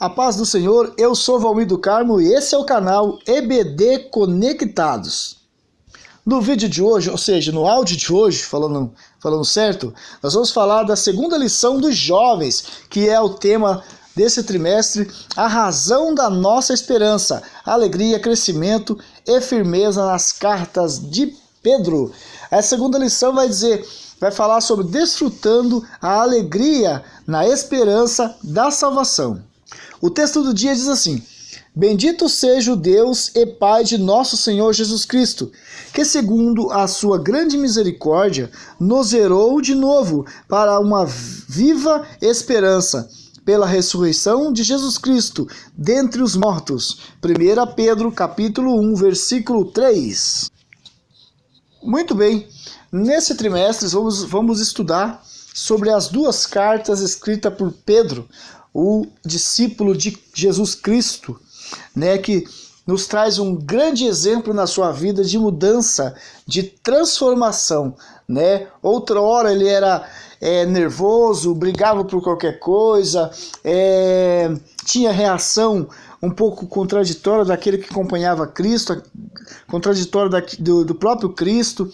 A paz do Senhor, eu sou Valmir do Carmo e esse é o canal EBD Conectados. No vídeo de hoje, ou seja, no áudio de hoje, falando certo, nós vamos falar da segunda lição dos jovens, que é o tema desse trimestre, a razão da nossa esperança, alegria, crescimento e firmeza nas cartas de Pedro. A segunda lição vai falar sobre desfrutando a alegria na esperança da salvação. O texto do dia diz assim: Bendito seja o Deus e Pai de nosso Senhor Jesus Cristo, que segundo a sua grande misericórdia, nos gerou de novo para uma viva esperança, pela ressurreição de Jesus Cristo dentre os mortos. 1 Pedro capítulo 1, versículo 3. Muito bem, nesse trimestre vamos estudar sobre as duas cartas escritas por Pedro, o discípulo de Jesus Cristo, que nos traz um grande exemplo na sua vida de mudança, de transformação. Outra hora ele era nervoso, brigava por qualquer coisa, tinha reação um pouco contraditória daquele que acompanhava Cristo, contraditória do próprio Cristo,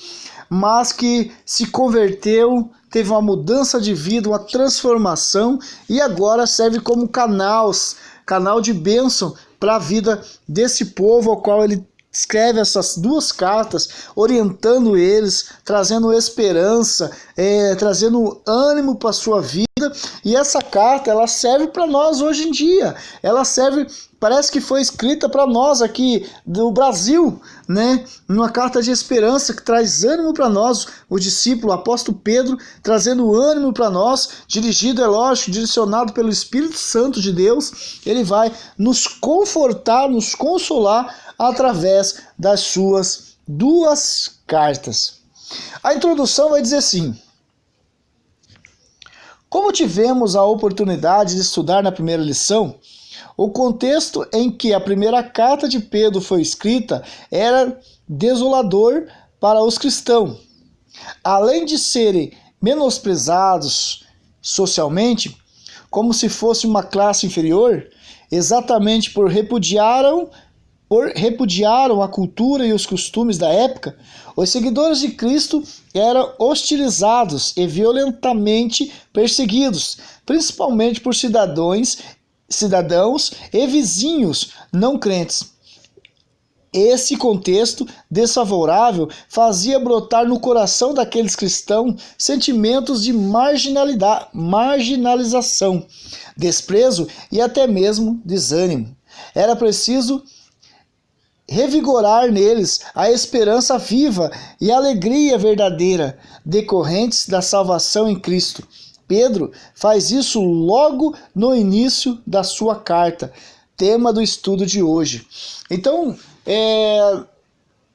mas que se converteu, teve uma mudança de vida, uma transformação, e agora serve como canal de bênção para a vida desse povo ao qual ele escreve essas duas cartas, orientando eles, trazendo esperança, trazendo ânimo para a sua vida. E essa carta, ela serve para nós hoje em dia. Ela serve, parece que foi escrita para nós aqui do Brasil, Uma carta de esperança que traz ânimo para nós, o discípulo, o apóstolo Pedro, trazendo ânimo para nós, dirigido, é lógico, direcionado pelo Espírito Santo de Deus. Ele vai nos confortar, nos consolar através das suas duas cartas. A introdução vai dizer assim: como tivemos a oportunidade de estudar na primeira lição, o contexto em que a primeira carta de Pedro foi escrita era desolador para os cristãos. Além de serem menosprezados socialmente, como se fosse uma classe inferior, exatamente por repudiaram a cultura e os costumes da época, os seguidores de Cristo eram hostilizados e violentamente perseguidos, principalmente por cidadãos e vizinhos não crentes. Esse contexto desfavorável fazia brotar no coração daqueles cristãos sentimentos de marginalização, desprezo e até mesmo desânimo. Era preciso revigorar neles a esperança viva e a alegria verdadeira decorrentes da salvação em Cristo. Pedro faz isso logo no início da sua carta, tema do estudo de hoje. Então,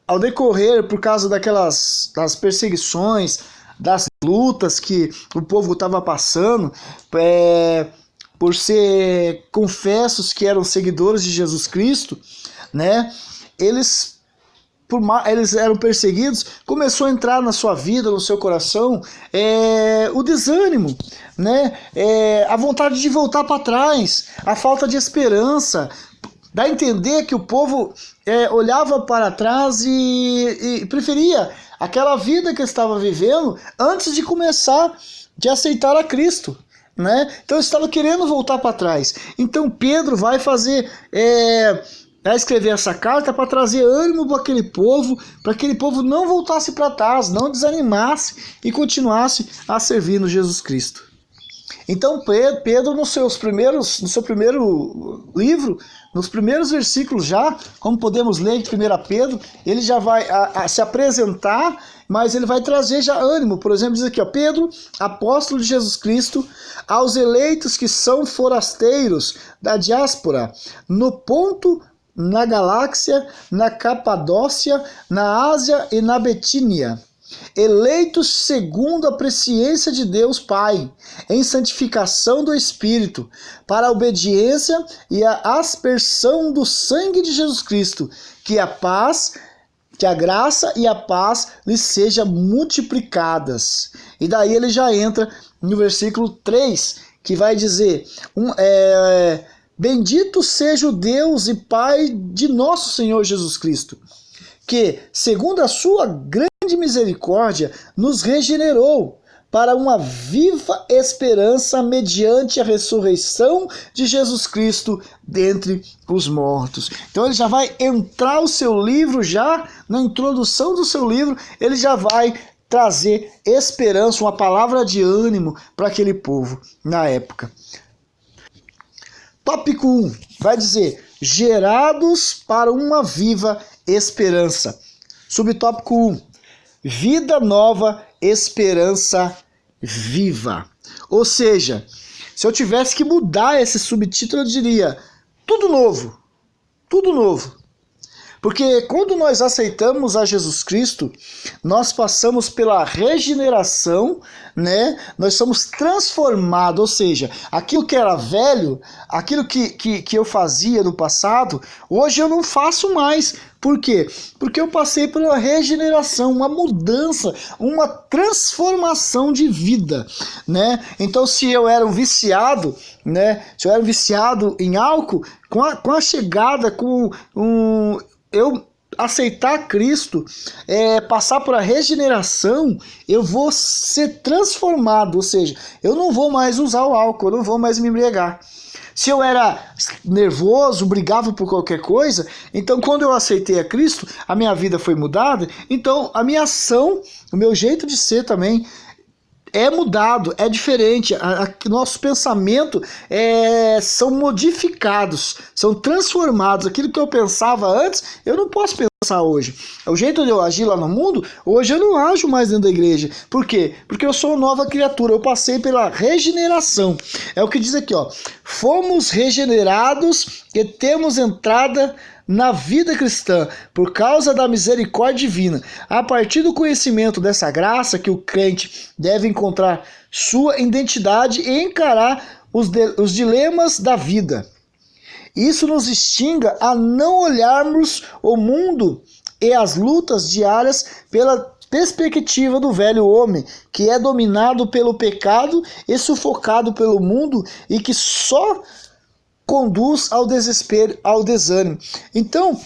ao decorrer, por causa das perseguições, das lutas que o povo estava passando, por ser confessos que eram seguidores de Jesus Cristo, eles eram perseguidos, começou a entrar na sua vida, no seu coração, o desânimo, a vontade de voltar para trás, a falta de esperança. Dá a entender que o povo olhava para trás e preferia aquela vida que estava vivendo antes de começar de aceitar a Cristo. Então eles estavam querendo voltar para trás. Então Pedro vai escrever essa carta para trazer ânimo para aquele povo não voltasse para trás, não desanimasse e continuasse a servir no Jesus Cristo. Então Pedro, no seu primeiro livro, nos primeiros versículos já, como podemos ler de 1 Pedro, ele já vai se apresentar, mas ele vai trazer já ânimo. Por exemplo, diz aqui, Pedro, apóstolo de Jesus Cristo, aos eleitos que são forasteiros da diáspora, no Ponto, na Galáxia, na Capadócia, na Ásia e na Betínia, eleitos segundo a presciência de Deus Pai, em santificação do Espírito, para a obediência e a aspersão do sangue de Jesus Cristo, que a graça e a paz lhes sejam multiplicadas. E daí ele já entra no versículo 3, que vai dizer, Bendito seja o Deus e Pai de nosso Senhor Jesus Cristo, que, segundo a sua grande misericórdia, nos regenerou para uma viva esperança mediante a ressurreição de Jesus Cristo dentre os mortos. Então ele já vai entrar o seu livro, já na introdução do seu livro, ele já vai trazer esperança, uma palavra de ânimo para aquele povo na época. Tópico 1 vai dizer: gerados para uma viva esperança. Subtópico 1: vida nova, esperança viva. Ou seja, se eu tivesse que mudar esse subtítulo, eu diria: tudo novo. Tudo novo. Porque quando nós aceitamos a Jesus Cristo, nós passamos pela regeneração, né? Nós somos transformados, ou seja, aquilo que era velho, aquilo que eu fazia no passado, hoje eu não faço mais. Por quê? Porque eu passei por uma regeneração, uma mudança, uma transformação de vida, né? Então, se eu era um viciado, né? Se eu era um viciado em álcool, com a chegada, eu aceitar Cristo, passar por a regeneração, eu vou ser transformado, ou seja, eu não vou mais usar o álcool, eu não vou mais me embriagar. Se eu era nervoso, brigava por qualquer coisa, então quando eu aceitei a Cristo, a minha vida foi mudada, então a minha ação, o meu jeito de ser também é mudado, é diferente. Nosso pensamento são modificados, são transformados. Aquilo que eu pensava antes, eu não posso pensar hoje. O jeito de eu agir lá no mundo, hoje eu não ajo mais dentro da igreja. Por quê? Porque eu sou uma nova criatura, eu passei pela regeneração. É o que diz aqui, ó. Fomos regenerados e temos entrada na vida cristã, por causa da misericórdia divina, a partir do conhecimento dessa graça que o crente deve encontrar sua identidade e encarar os dilemas da vida. Isso nos instiga a não olharmos o mundo e as lutas diárias pela perspectiva do velho homem, que é dominado pelo pecado e sufocado pelo mundo e que só conduz ao desespero, ao desânimo. Então,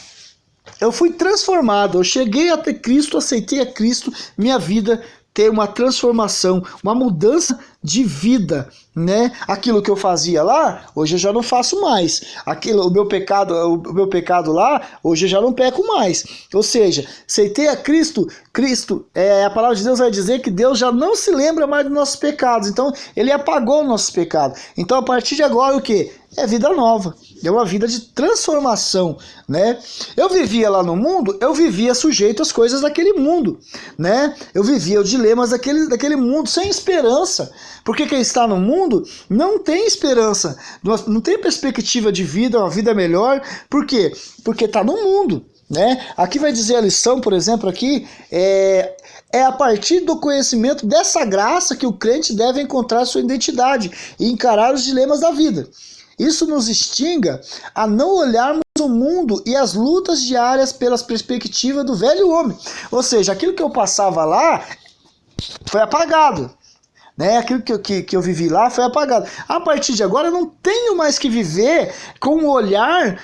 eu fui transformado, eu cheguei até Cristo, aceitei a Cristo, minha vida tem uma transformação, uma mudança de vida, né? Aquilo que eu fazia lá, hoje eu já não faço mais. O meu pecado lá, hoje eu já não peco mais. Ou seja, aceitei a Cristo, a palavra de Deus vai dizer que Deus já não se lembra mais dos nossos pecados. Então, ele apagou os nossos pecados. Então, a partir de agora, o quê? É vida nova, é uma vida de transformação, né? Eu vivia lá no mundo, eu vivia sujeito às coisas daquele mundo, né? Eu vivia os dilemas daquele mundo sem esperança, porque quem está no mundo não tem esperança, não tem perspectiva de vida, uma vida melhor. Por quê? Porque está no mundo, né? Aqui vai dizer a lição, por exemplo, aqui, é a partir do conhecimento dessa graça que o crente deve encontrar sua identidade e encarar os dilemas da vida. Isso nos instiga a não olharmos o mundo e as lutas diárias pelas perspectivas do velho homem. Ou seja, aquilo que eu passava lá foi apagado, né? Aquilo que eu vivi lá foi apagado. A partir de agora eu não tenho mais que viver com o olhar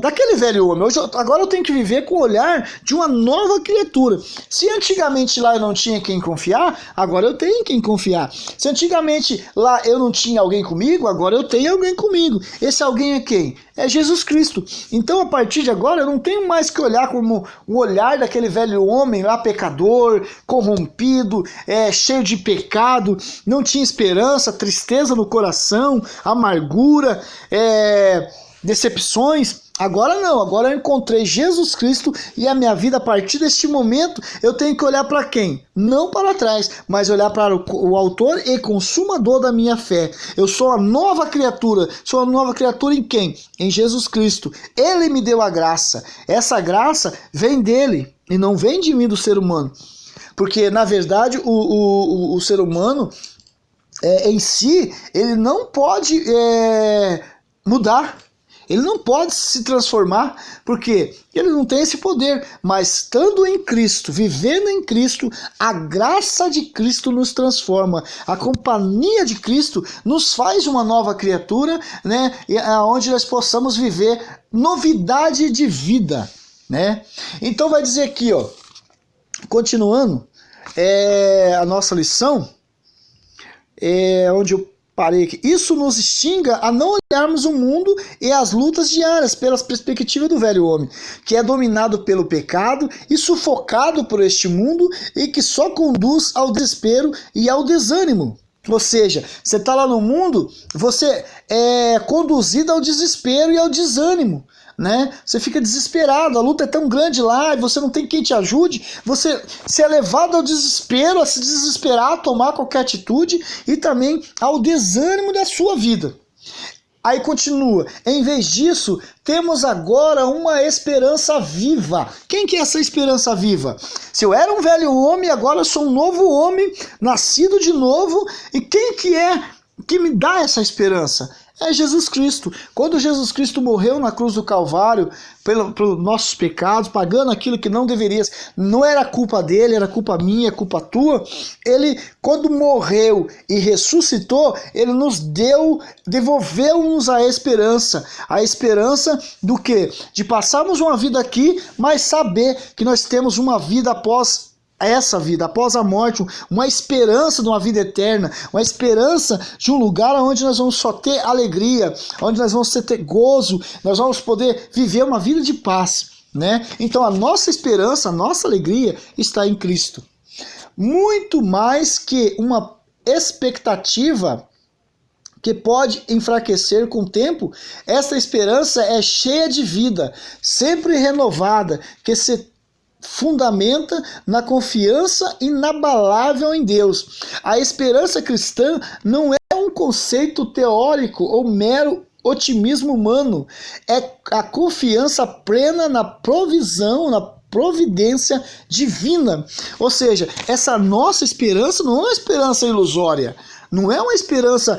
daquele velho homem. Agora eu tenho que viver com o olhar de uma nova criatura. Se antigamente lá eu não tinha quem confiar, agora eu tenho quem confiar. Se antigamente lá eu não tinha alguém comigo, agora eu tenho alguém comigo. Esse alguém é quem? É Jesus Cristo. Então, a partir de agora, eu não tenho mais que olhar como o olhar daquele velho homem lá, pecador, corrompido, cheio de pecado, não tinha esperança, tristeza no coração, amargura, decepções. Agora não, agora eu encontrei Jesus Cristo e a minha vida, a partir deste momento, eu tenho que olhar para quem? Não para trás, mas olhar para o autor e consumador da minha fé. Eu sou uma nova criatura. Sou uma nova criatura em quem? Em Jesus Cristo. Ele me deu a graça. Essa graça vem dele e não vem de mim, do ser humano. Porque, na verdade, o ser humano em si, ele não pode mudar. Ele não pode se transformar, porque ele não tem esse poder. Mas estando em Cristo, vivendo em Cristo, a graça de Cristo nos transforma. A companhia de Cristo nos faz uma nova criatura, né? Onde nós possamos viver novidade de vida, né? Então vai dizer aqui, ó, continuando a nossa lição, onde eu parei aqui. Isso nos extinga a não olharmos o mundo e as lutas diárias pelas perspectivas do velho homem, que é dominado pelo pecado e sufocado por este mundo e que só conduz ao desespero e ao desânimo. Ou seja, você está lá no mundo, você é conduzido ao desespero e ao desânimo, né? Você fica desesperado, a luta é tão grande lá e você não tem quem te ajude, você é levado ao desespero, a se desesperar, a tomar qualquer atitude e também ao desânimo da sua vida. Aí continua, em vez disso, temos agora uma esperança viva. Quem que é essa esperança viva? Se eu era um velho homem, agora eu sou um novo homem, nascido de novo, e quem que é que me dá essa esperança? É Jesus Cristo. Quando Jesus Cristo morreu na cruz do Calvário pelos nossos pecados, pagando aquilo que não deveria, não era culpa dele, era culpa minha, culpa tua. Ele, quando morreu e ressuscitou, ele nos devolveu-nos a esperança. A esperança do quê? De passarmos uma vida aqui, mas saber que nós temos uma vida após essa vida, após a morte, uma esperança de uma vida eterna, uma esperança de um lugar onde nós vamos só ter alegria, onde nós vamos ter gozo, nós vamos poder viver uma vida de paz, né? Então a nossa esperança, a nossa alegria está em Cristo. Muito mais que uma expectativa que pode enfraquecer com o tempo, essa esperança é cheia de vida, sempre renovada, que se fundamenta na confiança inabalável em Deus. A esperança cristã não é um conceito teórico ou mero otimismo humano, é a confiança plena na provisão, na providência divina. Ou seja, essa nossa esperança não é uma esperança ilusória, não é uma esperança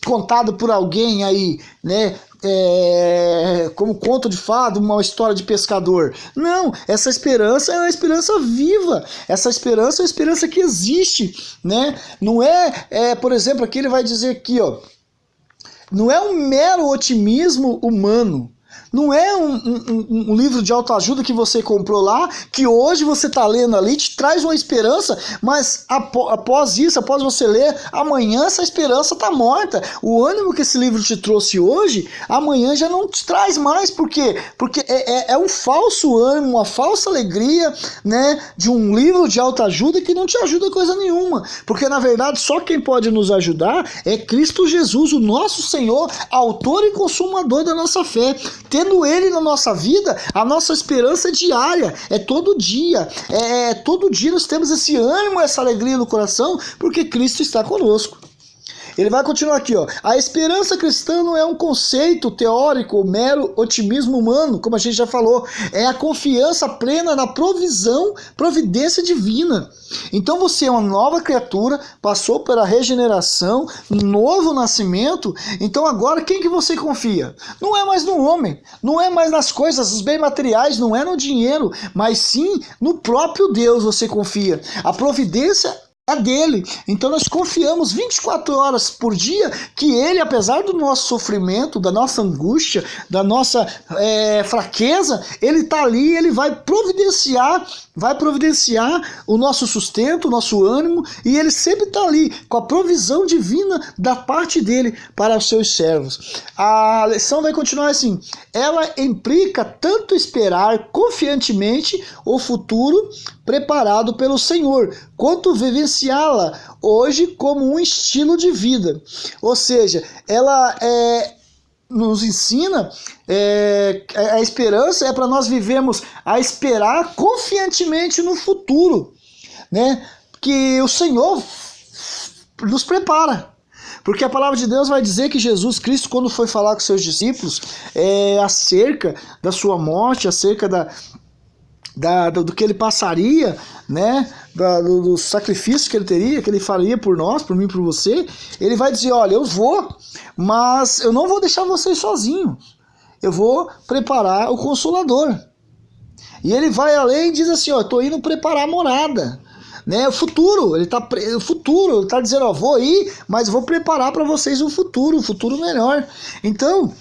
contada por alguém aí, né? Como conto de fada, uma história de pescador. Não, essa esperança é uma esperança viva. Essa esperança é uma esperança que existe, né? Não por exemplo, aqui ele vai dizer aqui, ó, não é um mero otimismo humano. Não é um livro de autoajuda que você comprou lá, que hoje você está lendo ali, te traz uma esperança, mas após isso, após você ler, amanhã essa esperança está morta. O ânimo que esse livro te trouxe hoje, amanhã já não te traz mais. Por quê? Porque é um falso ânimo, uma falsa alegria, né, de um livro de autoajuda que não te ajuda coisa nenhuma. Porque na verdade só quem pode nos ajudar é Cristo Jesus, o nosso Senhor, autor e consumador da nossa fé. Tendo ele na nossa vida, a nossa esperança é diária, é todo dia. Todo dia nós temos esse ânimo, essa alegria no coração, porque Cristo está conosco. Ele vai continuar aqui, ó. A esperança cristã não é um conceito teórico ou mero otimismo humano, como a gente já falou. É a confiança plena na providência divina. Então você é uma nova criatura, passou pela regeneração, novo nascimento. Então agora quem que você confia? Não é mais no homem, não é mais nas coisas, nos bens materiais, não é no dinheiro, mas sim no próprio Deus você confia. A providência é dele. Então nós confiamos 24 horas por dia que ele, apesar do nosso sofrimento, da nossa angústia, da nossa fraqueza, ele está ali, ele vai providenciar o nosso sustento, o nosso ânimo, e ele sempre está ali com a provisão divina da parte dele para os seus servos. A lição vai continuar assim: ela implica tanto esperar confiantemente o futuro preparado pelo Senhor, quanto vivenciá-la hoje como um estilo de vida. Ou seja, ela nos ensina, a esperança é para nós vivermos a esperar confiantemente no futuro, né? Que o Senhor nos prepara. Porque a palavra de Deus vai dizer que Jesus Cristo, quando foi falar com seus discípulos acerca da sua morte, acerca do que ele passaria, né, do sacrifício que ele teria, que ele faria por nós, por mim, por você, ele vai dizer: olha, eu vou, mas eu não vou deixar vocês sozinhos. eu vou preparar o Consolador. E ele vai além e diz assim, ó, eu estou indo preparar a morada. Né, o futuro, ele está dizendo, ó, vou ir, mas vou preparar para vocês um futuro melhor. Então,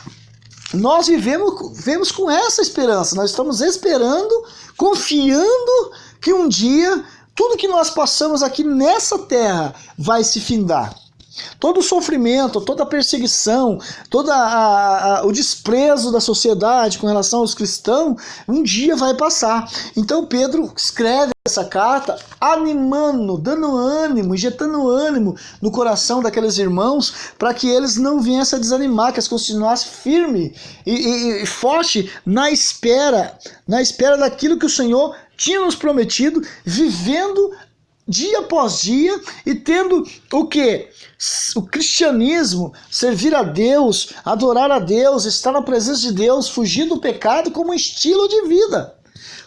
nós vivemos com essa esperança, nós estamos esperando, confiando que um dia tudo que nós passamos aqui nessa terra vai se findar. Todo o sofrimento, toda a perseguição, todo o desprezo da sociedade com relação aos cristãos, um dia vai passar. Então Pedro escreve essa carta animando, dando ânimo, injetando ânimo no coração daqueles irmãos para que eles não viessem a desanimar, que eles continuassem firmes e forte na espera daquilo que o Senhor tinha nos prometido, vivendo dia após dia e tendo o quê? O cristianismo, servir a Deus, adorar a Deus, estar na presença de Deus, fugir do pecado como estilo de vida.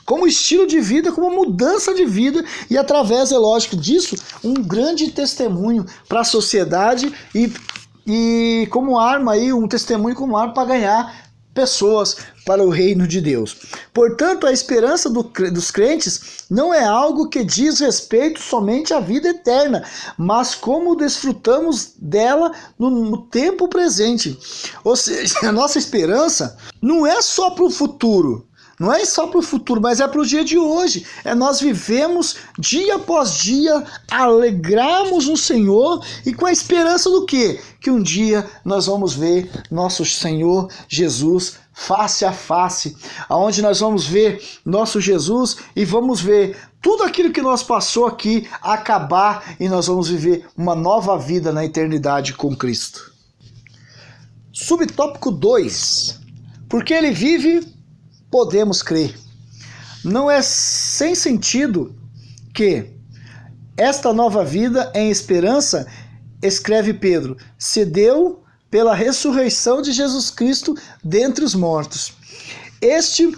Como estilo de vida, como mudança de vida e através, é lógico, disso, um grande testemunho para a sociedade e como arma aí, um testemunho como arma para ganhar pessoas para o reino de Deus. Portanto, a esperança dos crentes não é algo que diz respeito somente à vida eterna, mas como desfrutamos dela no tempo presente. Ou seja, a nossa esperança não é só para o futuro, não é só para o futuro, mas é para o dia de hoje. É nós vivemos dia após dia, alegramos no Senhor e com a esperança do quê? Que um dia nós vamos ver nosso Senhor Jesus face a face, aonde nós vamos ver nosso Jesus e vamos ver tudo aquilo que nós passou aqui acabar e nós vamos viver uma nova vida na eternidade com Cristo. Subtópico 2. Porque ele vive, podemos crer. Não é sem sentido que esta nova vida em esperança, escreve Pedro, se deu pela ressurreição de Jesus Cristo dentre os mortos. Este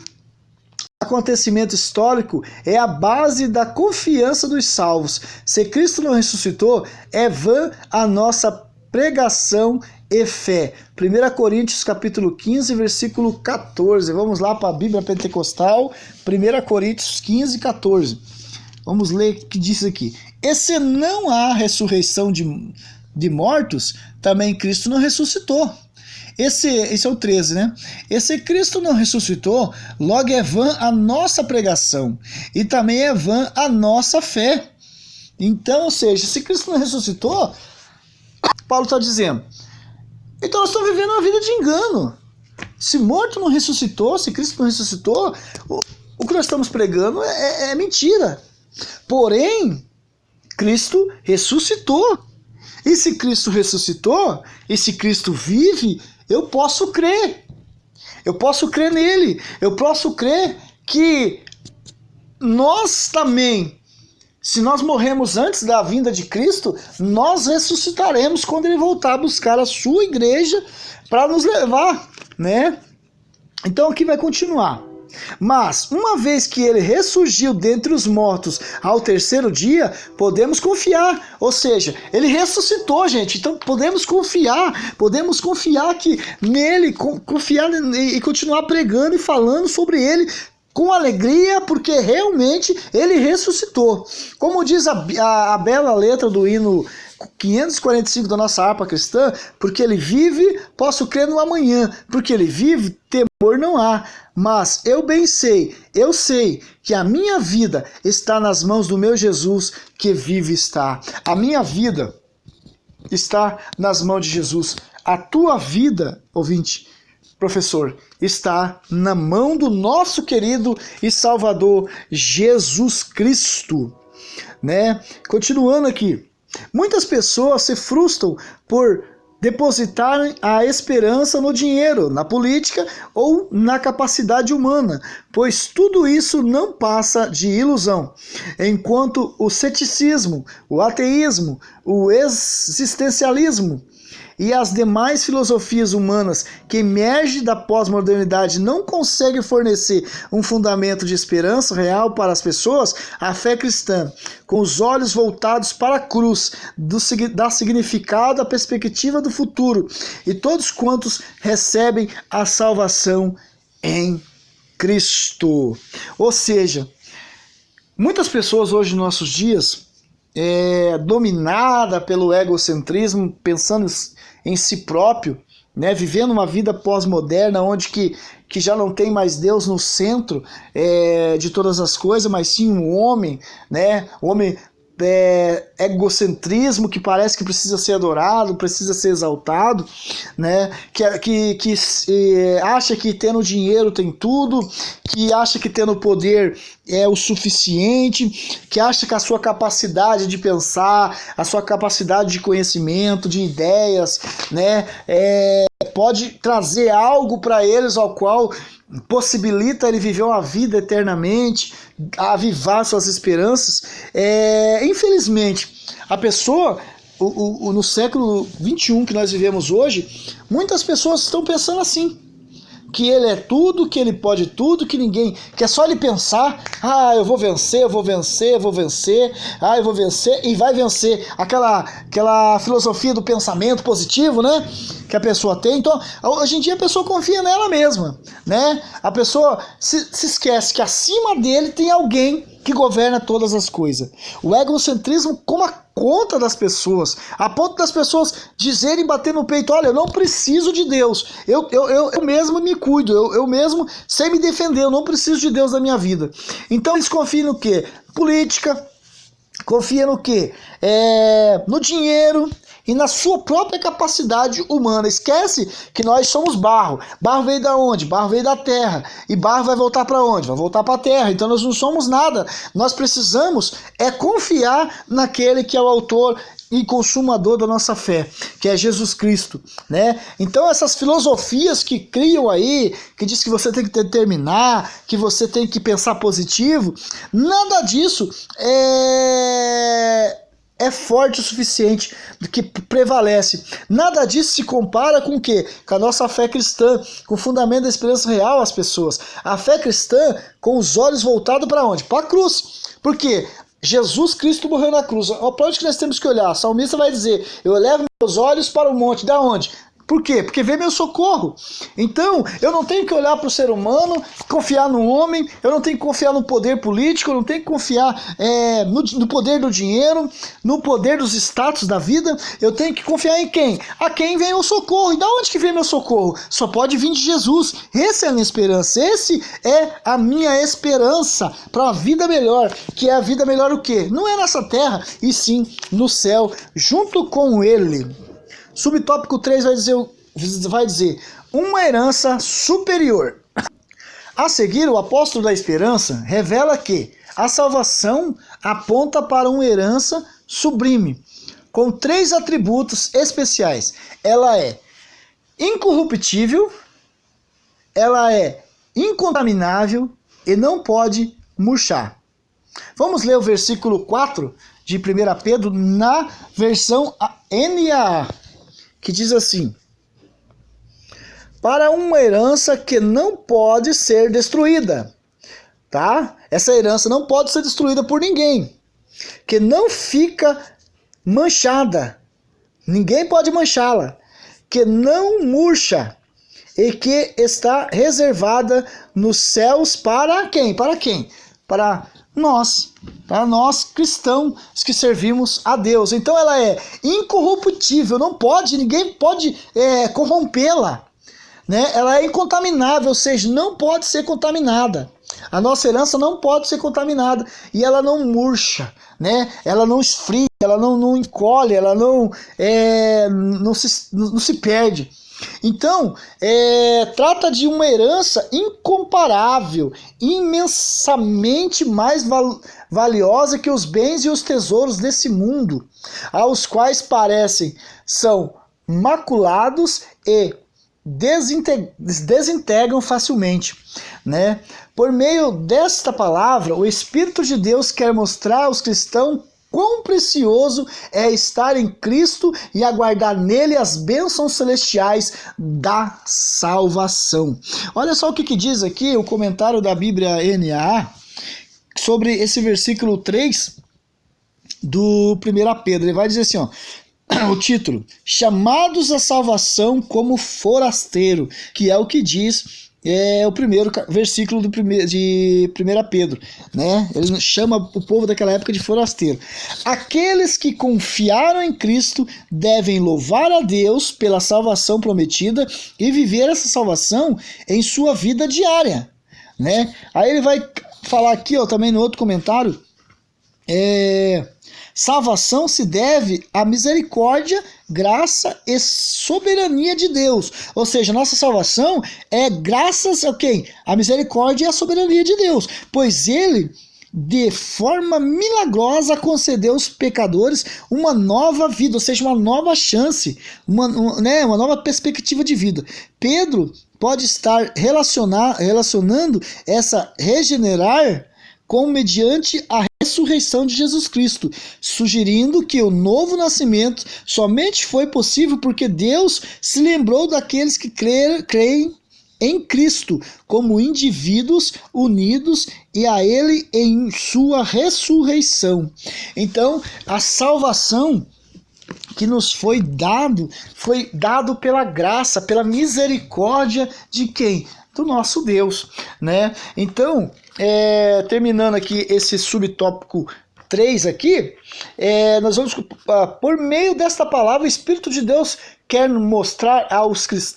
acontecimento histórico é a base da confiança dos salvos. Se Cristo não ressuscitou, é vã a nossa pregação e fé. 1 Coríntios capítulo 15, versículo 14. Vamos lá para a Bíblia Pentecostal, 1 Coríntios 15, 14. Vamos ler o que diz aqui. E se não há ressurreição de mortos, também Cristo não ressuscitou. Esse é o 13, né? E se Cristo não ressuscitou, logo é vã a nossa pregação, e também é vã a nossa fé. Então, ou seja, se Cristo não ressuscitou, Paulo está dizendo, então nós estamos vivendo uma vida de engano. Se morto não ressuscitou, se Cristo não ressuscitou, o que nós estamos pregando é mentira. Porém, Cristo ressuscitou. E se Cristo ressuscitou, e se Cristo vive, eu posso crer. Eu posso crer nele. Eu posso crer que nós também, se nós morremos antes da vinda de Cristo, nós ressuscitaremos quando ele voltar a buscar a sua igreja para nos levar, né? Então aqui vai continuar. Mas, uma vez que ele ressurgiu dentre os mortos ao terceiro dia, podemos confiar. Ou seja, ele ressuscitou, gente. Então podemos confiar que nele, confiar e continuar pregando e falando sobre ele com alegria, porque realmente ele ressuscitou. Como diz a bela letra do hino 545 da nossa harpa cristã, porque ele vive, posso crer no amanhã, porque ele vive, temor não há. Mas eu sei que a minha vida está nas mãos do meu Jesus, que vive está. A minha vida está nas mãos de Jesus. A tua vida, ouvinte, professor, está na mão do nosso querido e Salvador Jesus Cristo, né? Continuando aqui. Muitas pessoas se frustram por depositarem a esperança no dinheiro, na política ou na capacidade humana, pois tudo isso não passa de ilusão, enquanto o ceticismo, o ateísmo, o existencialismo e as demais filosofias humanas que emergem da pós-modernidade não conseguem fornecer um fundamento de esperança real para as pessoas, a fé cristã, com os olhos voltados para a cruz, dá significado à perspectiva do futuro, e todos quantos recebem a salvação em Cristo. Ou seja, muitas pessoas hoje, nos nossos dias, dominada pelo egocentrismo, pensando em si próprio, né, vivendo uma vida pós-moderna, onde que já não tem mais Deus no centro de todas as coisas, mas sim um homem, né, egocentrismo que parece que precisa ser adorado, precisa ser exaltado, né? que acha que tendo dinheiro tem tudo, que acha que tendo poder é o suficiente, que acha que a sua capacidade de pensar, a sua capacidade de conhecimento, de ideias, né, pode trazer algo para eles ao qual possibilita ele viver uma vida eternamente, avivar suas esperanças. Infelizmente, a pessoa, no século XXI que nós vivemos hoje, muitas pessoas estão pensando assim, que ele é tudo, que ele pode tudo, que ninguém, que é só ele pensar, eu vou vencer, eu vou vencer, eu vou vencer, eu vou vencer, e vai vencer. Aquela filosofia do pensamento positivo, né, que a pessoa tem. Então, hoje em dia a pessoa confia nela mesma, né, a pessoa se esquece que acima dele tem alguém que governa todas as coisas. O egocentrismo toma conta das pessoas, a ponto das pessoas dizerem, bater no peito, olha, eu não preciso de Deus, eu mesmo me cuido, eu mesmo sei me defender, eu não preciso de Deus na minha vida. Então eles confiam no quê? Política, confia no quê? No dinheiro e na sua própria capacidade humana. Esquece que nós somos barro. Barro veio da onde? Barro veio da terra. E barro vai voltar para onde? Vai voltar para a terra. Então nós não somos nada. Nós precisamos confiar naquele que é o autor e consumador da nossa fé, que é Jesus Cristo, né? Então essas filosofias que criam aí, que diz que você tem que determinar, que você tem que pensar positivo, nada disso é forte o suficiente, que prevalece. Nada disso se compara com o quê? Com a nossa fé cristã, com o fundamento da esperança real às pessoas. A fé cristã com os olhos voltados para onde? Para a cruz. Por quê? Jesus Cristo morreu na cruz. Para onde que nós temos que olhar? O salmista vai dizer, eu levo meus olhos para o monte. Da onde? Por quê? Porque vem meu socorro. Então, eu não tenho que olhar para o ser humano, confiar no homem, eu não tenho que confiar no poder político, eu não tenho que confiar no poder do dinheiro, no poder dos status da vida, eu tenho que confiar em quem? A quem vem o socorro. E da onde que vem meu socorro? Só pode vir de Jesus. Essa é a minha esperança, esse é a minha esperança para uma vida melhor, que é a vida melhor o quê? Não é nessa terra, e sim no céu, junto com Ele. Subtópico 3 vai dizer uma herança superior. A seguir, o apóstolo da esperança revela que a salvação aponta para uma herança sublime, com 3 atributos especiais. Ela é incorruptível, ela é incontaminável e não pode murchar. Vamos ler o versículo 4 de 1 Pedro na versão NAA, que diz assim: para uma herança que não pode ser destruída, tá? Essa herança não pode ser destruída por ninguém, que não fica manchada, ninguém pode manchá-la, que não murcha e que está reservada nos céus para quem? Para quem? Para nós cristãos que servimos a Deus. Então ela é incorruptível, ninguém pode corrompê-la, né? Ela é incontaminável, ou seja, não pode ser contaminada. A nossa herança não pode ser contaminada e ela não murcha, né? Ela não esfria, ela não encolhe, ela não se perde. Então, trata de uma herança incomparável, imensamente mais valiosa que os bens e os tesouros desse mundo, aos quais são maculados e desintegram facilmente, né? Por meio desta palavra, o Espírito de Deus quer mostrar aos cristãos quão precioso é estar em Cristo e aguardar nele as bênçãos celestiais da salvação. Olha só o que diz aqui o comentário da Bíblia NAA sobre esse versículo 3 do 1 Pedro. Ele vai dizer assim, ó, o título, chamados à salvação como forasteiro, que é o que diz o primeiro versículo de 1 Pedro, né? Ele chama o povo daquela época de forasteiro. Aqueles que confiaram em Cristo devem louvar a Deus pela salvação prometida e viver essa salvação em sua vida diária, né? Aí ele vai falar aqui, ó, também no outro comentário, salvação se deve à misericórdia, graça e soberania de Deus. Ou seja, nossa salvação é graças a quem? A misericórdia e a soberania de Deus. Pois ele, de forma milagrosa, concedeu aos pecadores uma nova vida, ou seja, uma nova chance, uma nova perspectiva de vida. Pedro pode estar relacionando essa regenerar com mediante a ressurreição de Jesus Cristo, sugerindo que o novo nascimento somente foi possível porque Deus se lembrou daqueles que creem em Cristo como indivíduos unidos e a Ele em sua ressurreição. Então, a salvação que nos foi dado pela graça, pela misericórdia de quem? Do nosso Deus, né? Então, terminando aqui esse subtópico 3 aqui, nós vamos, por meio desta palavra, o Espírito de Deus quer mostrar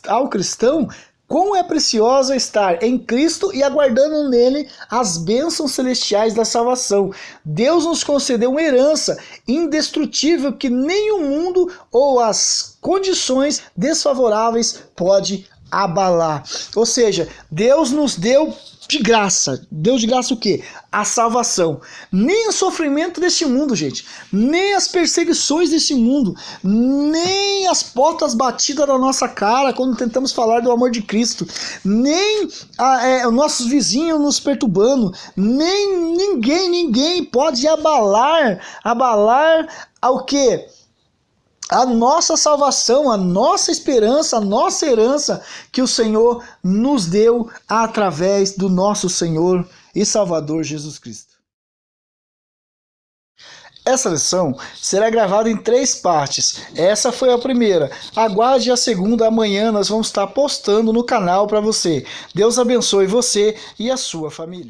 ao cristão quão é preciosa estar em Cristo e aguardando nele as bênçãos celestiais da salvação. Deus nos concedeu uma herança indestrutível que nem o mundo ou as condições desfavoráveis pode abalar. Ou seja, Deus nos deu de graça. Deu de graça o quê? A salvação. Nem o sofrimento deste mundo, gente. Nem as perseguições deste mundo. Nem as portas batidas na nossa cara quando tentamos falar do amor de Cristo. Nem os nossos vizinhos nos perturbando. Nem ninguém pode abalar ao quê? A nossa salvação, a nossa esperança, a nossa herança que o Senhor nos deu através do nosso Senhor e Salvador Jesus Cristo. Essa lição será gravada em 3 partes. Essa foi a primeira. Aguarde a segunda, amanhã nós vamos estar postando no canal para você. Deus abençoe você e a sua família.